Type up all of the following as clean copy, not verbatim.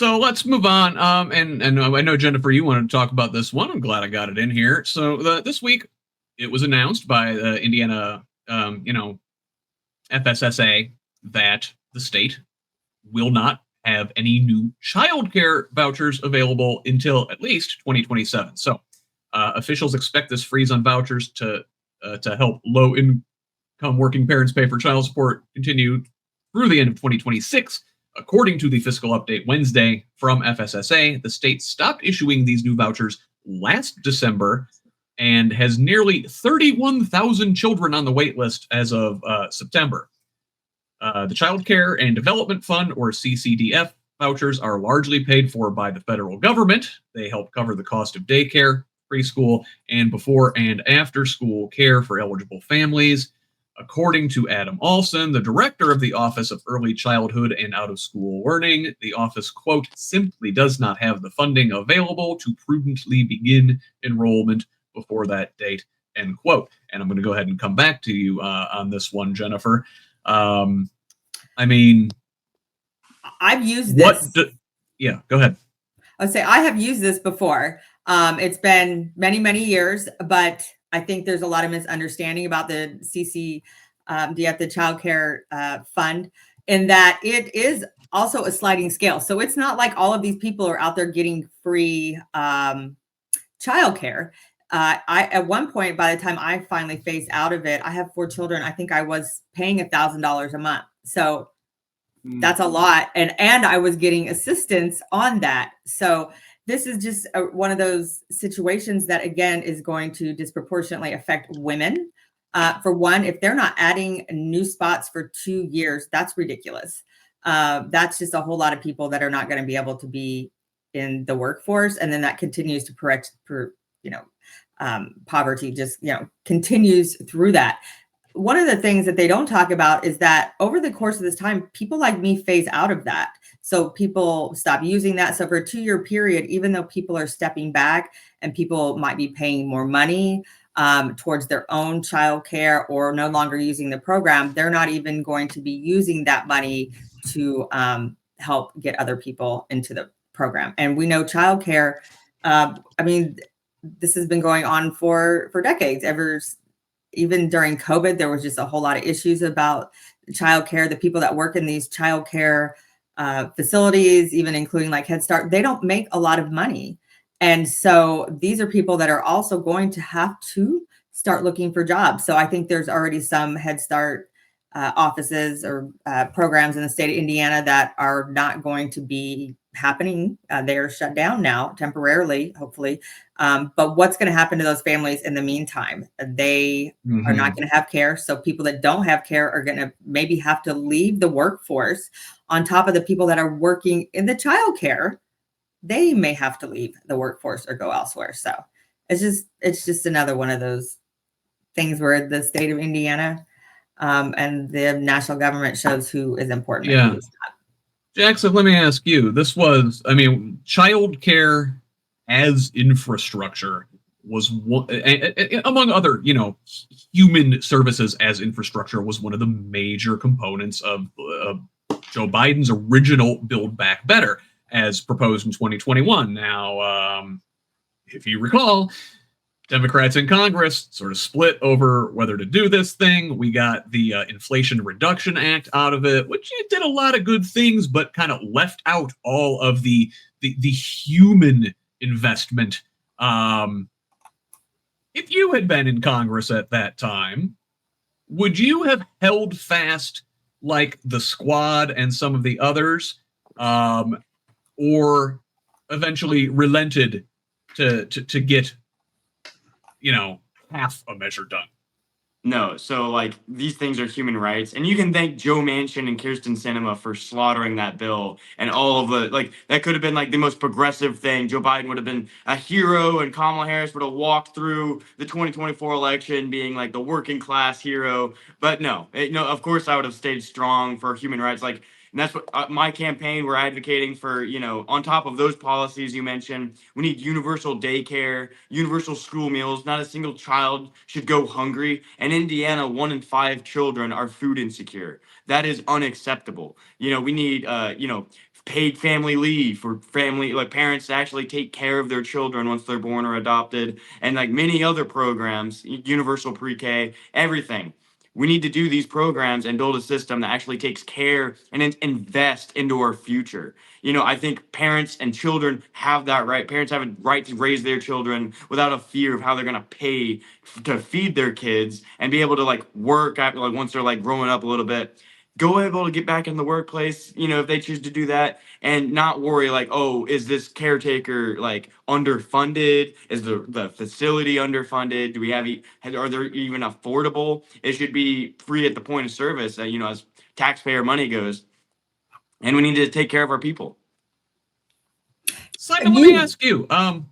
So let's move on. And I know Jennifer, you wanted to talk about this one. I'm glad I got it in here. So this week, it was announced by the Indiana, FSSA that the state will not have any new childcare vouchers available until at least 2027. So officials expect this freeze on vouchers to help low income working parents pay for child support continue through the end of 2026. According to the fiscal update Wednesday from FSSA, the state stopped issuing these new vouchers last December and has nearly 31,000 children on the wait list as of September. The Child Care and Development Fund, or CCDF, vouchers are largely paid for by the federal government. They help cover the cost of daycare, preschool, and before and after school care for eligible families. According to Adam Olson, the director of the Office of Early Childhood and Out of School Learning, the office, quote, simply does not have the funding available to prudently begin enrollment before that date, end quote. And I'm going to go ahead and come back to you on this one, Jennifer. I mean, I've used this. Yeah, go ahead. I'll say I have used this before. It's been many, many years, but I think there's a lot of misunderstanding about the CCDF, the Child Care Fund, in that it is also a sliding scale. So it's not like all of these people are out there getting free child care. At one point, by the time I finally phased out of it, I have 4 children. I think I was paying $1,000 a month. So that's a lot. And I was getting assistance on that. So this is just one of those situations that, again, is going to disproportionately affect women. For one, if they're not adding new spots for 2 years, that's ridiculous. That's just a whole lot of people that are not going to be able to be in the workforce. And then that continues to poverty just, continues through that. One of the things that they don't talk about is that over the course of this time, people like me phase out of that. So people stop using that. So for a 2-year period, even though people are stepping back and people might be paying more money towards their own child care or no longer using the program, they're not even going to be using that money to help get other people into the program. And we know child care, this has been going on for decades. Even during COVID, there was just a whole lot of issues about childcare. The people that work in these childcare facilities, even including like Head Start, they don't make a lot of money. And so these are people that are also going to have to start looking for jobs. So I think there's already some Head Start offices or programs in the state of Indiana that are not going to be happening. They are shut down now temporarily, hopefully. But what's going to happen to those families in the meantime? They are not going to have care. So people that don't have care are going to maybe have to leave the workforce on top of the people that are working in the child care. They may have to leave the workforce or go elsewhere. So it's just another one of those things where the state of Indiana and the national government shows who is important. Yeah. Jackson, let me ask you, child care as infrastructure was one, among other, human services as infrastructure, was one of the major components of Joe Biden's original Build Back Better as proposed in 2021. Now, if you recall, Democrats in Congress sort of split over whether to do this thing. We got the Inflation Reduction Act out of it, which it did a lot of good things, but kind of left out all of the human investment. If you had been in Congress at that time, would you have held fast like the Squad and some of the others, or eventually relented to get half a measure done? No, so these things are human rights, and you can thank Joe Manchin and Kirsten Sinema for slaughtering that bill and all of the that could have been the most progressive thing. Joe Biden would have been a hero, and Kamala Harris would have walked through the 2024 election being the working class hero. But no, of course I would have stayed strong for human rights. And that's what my campaign, we're advocating for, on top of those policies you mentioned, we need universal daycare, universal school meals. Not a single child should go hungry. In Indiana, 1 in 5 children are food insecure. That is unacceptable. We need, paid family leave for family, like parents to actually take care of their children once they're born or adopted, and like many other programs, universal pre-K, everything. We need to do these programs and build a system that actually takes care and invest into our future. I think parents and children have that right. Parents have a right to raise their children without a fear of how they're going to pay to feed their kids and be able to like work after, like once they're like growing up a little bit, go able to get back in the workplace, if they choose to do that, and not worry like, oh, is this caretaker like underfunded? Is the facility underfunded? Do we have, are they even affordable? It should be free at the point of service, as taxpayer money goes. And we need to take care of our people. Simon, let me ask you. Go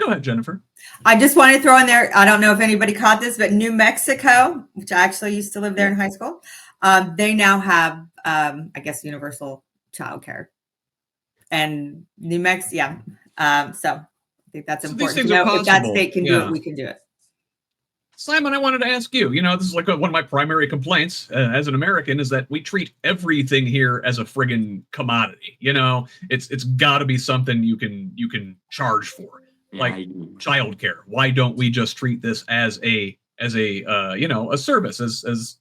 ahead, Jennifer. I just want to throw in there, I don't know if anybody caught this, but New Mexico, which I actually used to live there in high school, they now have, I guess, universal childcare. And New Mexico, so I think that's important to know. If that state can do it, we can do it. Simon, I wanted to ask you, this is like one of my primary complaints as an American is that we treat everything here as a friggin' commodity. It's got to be something you can charge for, like childcare. Why don't we just treat this as a service, as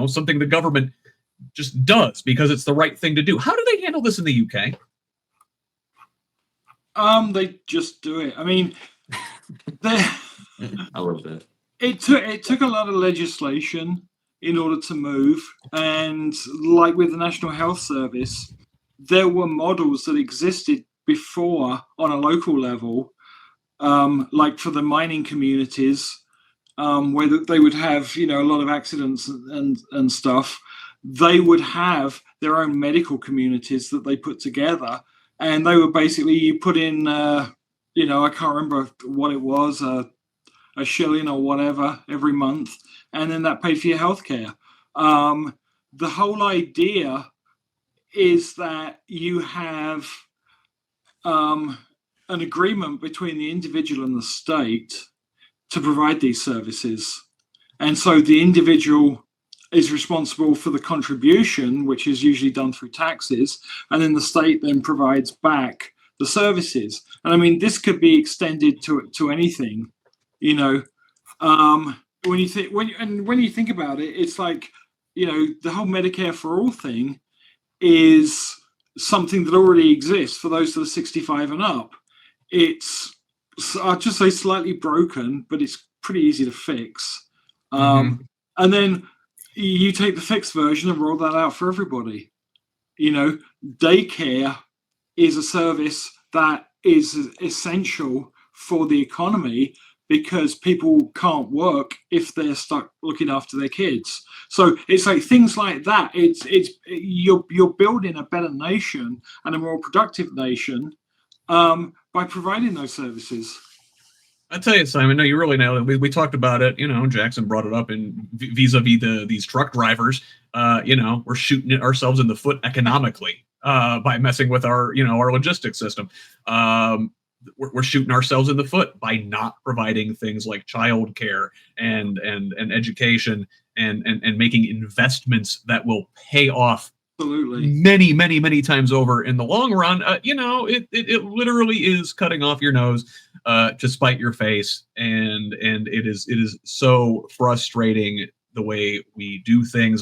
something the government just does because it's the right thing to do? How do they handle this in the UK? They just do it. I mean, I love that. It took a lot of legislation in order to move, and like with the National Health Service, there were models that existed before on a local level, like for the mining communities, where they would have a lot of accidents and stuff. They would have their own medical communities that they put together, and they were basically, you put in I can't remember what it was, a shilling or whatever every month, and then that paid for your healthcare. The whole idea is that you have an agreement between the individual and the state to provide these services. And so the individual is responsible for the contribution, which is usually done through taxes, and then the state then provides back the services. And I mean, this could be extended to anything. When you think about it, it's like, the whole Medicare for all thing is something that already exists for those that are 65 and up. It's, I'll just say, slightly broken, but it's pretty easy to fix. And then you take the fixed version and roll that out for everybody. Daycare is a service that is essential for the economy, because people can't work if they're stuck looking after their kids. So it's like things like that. You're building a better nation and a more productive nation by providing those services. I tell you, Simon, no, you really nailed it. We talked about it. Jackson brought it up in vis-a-vis these truck drivers. We're shooting ourselves in the foot economically by messing with our logistics system. We're shooting ourselves in the foot by not providing things like childcare and education and making investments that will pay off absolutely many, many, many times over in the long run. It literally is cutting off your nose to spite your face, and it is so frustrating the way we do things.